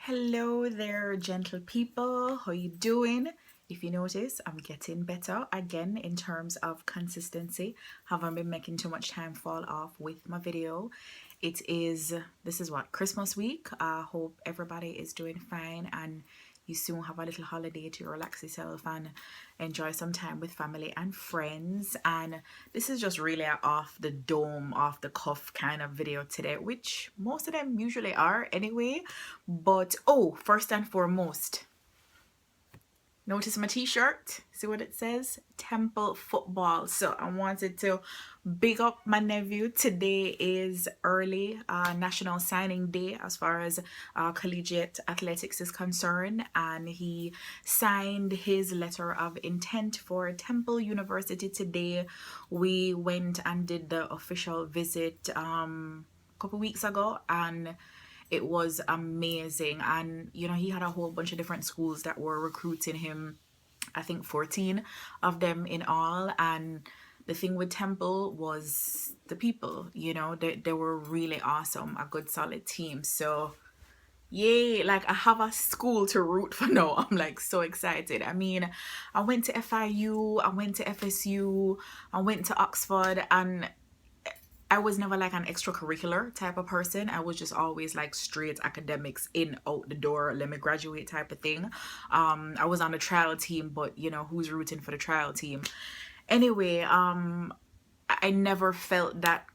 Hello there, gentle people. How you doing? If you notice, I'm getting better again in terms of consistency. Haven't been making too much time fall off with my video. This is what, Christmas week. I hope everybody is doing fine and you soon have a little holiday to relax yourself and enjoy some time with family and friends. And this is just really a off the dome, off the cuff kind of video today, which most of them usually are anyway. But oh, first and foremost, notice my t-shirt. See what it says? Temple Football. So I wanted to big up my nephew. Today is early national signing day as far as collegiate athletics is concerned, and he signed his letter of intent for Temple University today. We went and did the official visit a couple weeks ago, and it was amazing. And you know, he had a whole bunch of different schools that were recruiting him. I think 14 of them in all. And the thing with Temple was the people, you know, they were really awesome, a good solid team. So yay, like I have a school to root for now. I'm like so excited. I mean, I went to FIU, I went to FSU, I went to Oxford, and I was never like an extracurricular type of person. I was just always like straight academics, in, out the door, let me graduate type of thing. I was on the trial team, but you know, who's rooting for the trial team? Anyway, I never felt that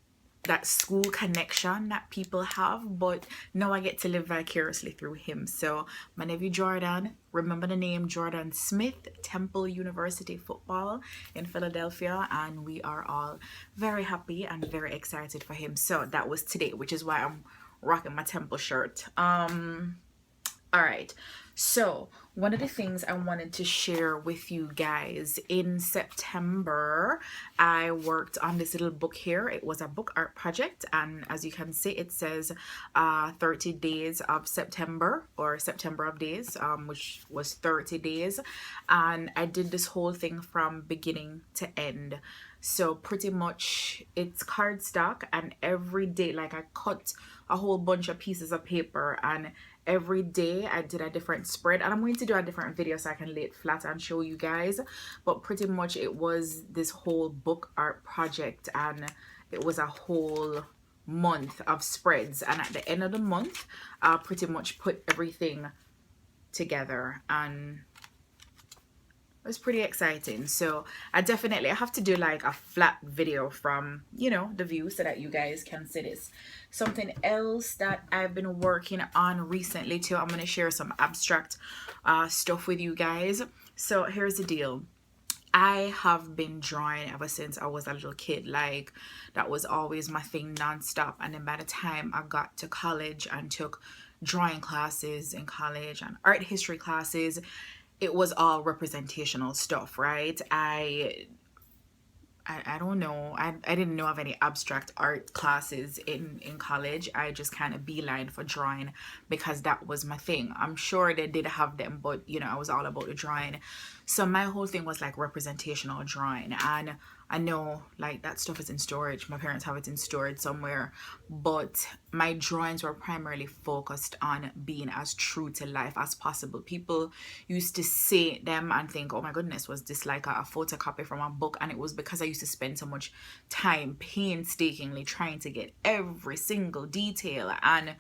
school connection that people have, but now I get to live vicariously through him. So my nephew Jordan, remember the name Jordan Smith, Temple University football in Philadelphia, and we are all very happy and very excited for him. So that was today, which is why I'm rocking my Temple shirt. All right, so one of the things I wanted to share with you guys, in September I worked on this little book here. It was a book art project, and as you can see, it says 30 days of September, or September of days, which was 30 days, and I did this whole thing from beginning to end. So pretty much it's cardstock, and every day, like, I cut a whole bunch of pieces of paper, and every day I did a different spread, and I'm going to do a different video so I can lay it flat and show you guys. But pretty much it was this whole book art project, and it was a whole month of spreads, and at the end of the month I pretty much put everything together, and it was pretty exciting. So I have to do like a flat video from, you know, the view so that you guys can see this. Something else that I've been working on recently too, I'm going to share some abstract stuff with you guys. So here's the deal. I have been drawing ever since I was a little kid. Like, that was always my thing nonstop. And then by the time I got to college and took drawing classes in college and art history classes, it was all representational stuff, right? I don't know. I didn't know of any abstract art classes in college. I just kind of beeline for drawing because that was my thing. I'm sure they did have them, but you know, I was all about the drawing. So my whole thing was like representational drawing, and I know like that stuff is in storage. My parents have it in storage somewhere, but my drawings were primarily focused on being as true to life as possible. People used to say them and think, oh my goodness, was this like a photocopy from a book? And it was because I used to spend so much time painstakingly trying to get every single detail. And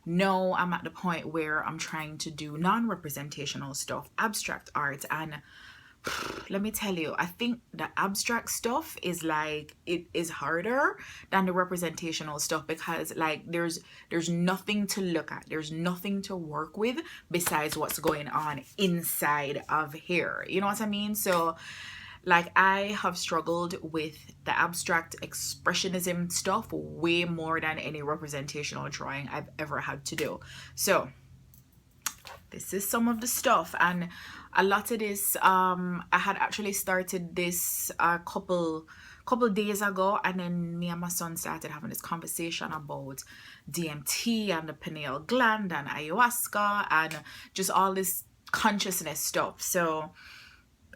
now I'm at the point where I'm trying to do non-representational stuff, abstract art, and let me tell you, I think the abstract stuff is like, it is harder than the representational stuff, because like there's nothing to look at, there's nothing to work with besides what's going on inside of here, you know what I mean? So like, I have struggled with the abstract expressionism stuff way more than any representational drawing I've ever had to do. So this is some of the stuff, and a lot of this I had actually started this a couple days ago, and then me and my son started having this conversation about DMT and the pineal gland and ayahuasca and just all this consciousness stuff. So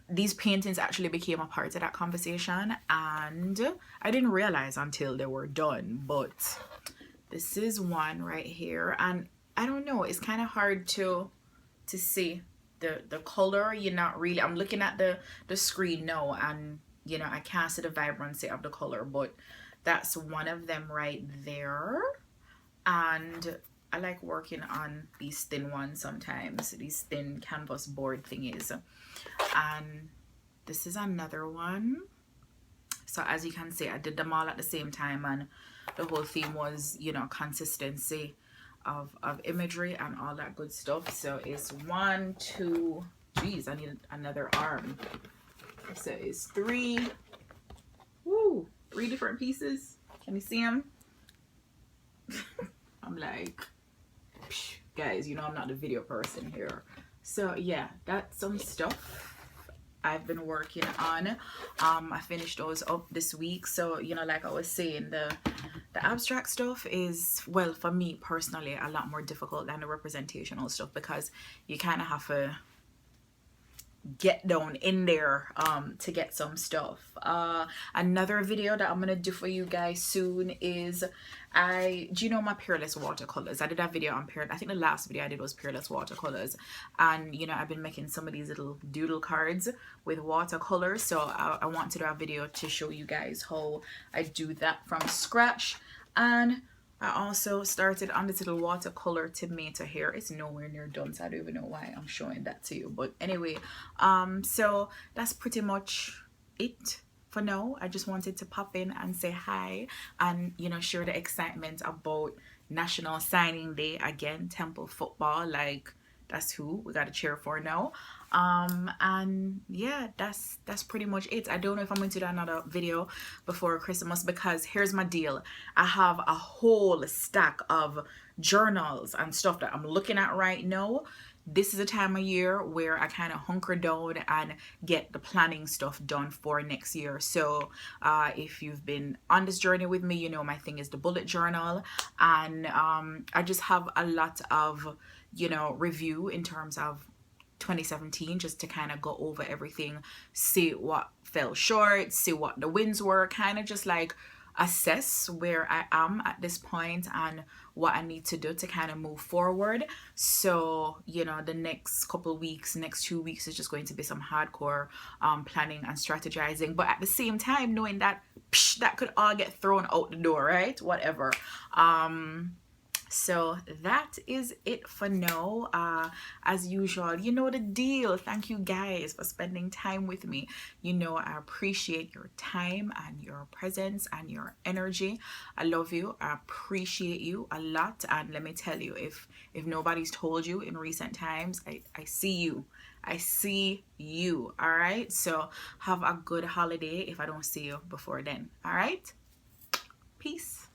these paintings actually became a part of that conversation, and I didn't realize until they were done, but this is one right here, and I don't know, it's kind of hard to see the color. You're not really, I'm looking at the screen now, and you know, I can't see the vibrancy of the color, but that's one of them right there. And I like working on these thin ones sometimes, these thin canvas board thingies. And this is another one. So as you can see, I did them all at the same time, and the whole theme was, you know, consistency of imagery and all that good stuff. So it's 1, 2, geez, I need another arm. So it's 3, woo, 3 different pieces. Can you see them? I'm like, guys, you know, I'm not the video person here. So yeah, that's some stuff I've been working on. I finished those up this week. So, you know, like I was saying, the abstract stuff is, well, for me personally, a lot more difficult than the representational stuff, because you kind of have to get down in there to get some stuff. Another video that I'm gonna do for you guys soon is, do you know my Peerless watercolors? I did a video on I think the last video I did was Peerless watercolors, and you know, I've been making some of these little doodle cards with watercolors. So I want to do a video to show you guys how I do that from scratch. And I also started on this little watercolor tomato here. It's nowhere near done, so I don't even know why I'm showing that to you. But anyway, so that's pretty much it for now. I just wanted to pop in and say hi, and you know, share the excitement about National Signing Day again. Temple football, like, that's who we got to cheer for now. And yeah, that's pretty much it. I don't know if I'm going to do another video before Christmas, because here's my deal. I have a whole stack of journals and stuff that I'm looking at right now. This is a time of year where I kind of hunker down and get the planning stuff done for next year. So if you've been on this journey with me, you know my thing is the bullet journal. And I just have a lot of, you know, review in terms of 2017, just to kind of go over everything, see what fell short, see what the wins were, kind of just like assess where I am at this point and what I need to do to kind of move forward. So, you know, the next couple weeks, next 2 weeks is just going to be some hardcore planning and strategizing, but at the same time knowing that that could all get thrown out the door, right? Whatever. So that is it for now. As usual, you know the deal. Thank you guys for spending time with me. You know I appreciate your time and your presence and your energy. I love you. I appreciate you a lot. And let me tell you, if nobody's told you in recent times, I see you. I see you. All right. So have a good holiday if I don't see you before then. All right. Peace.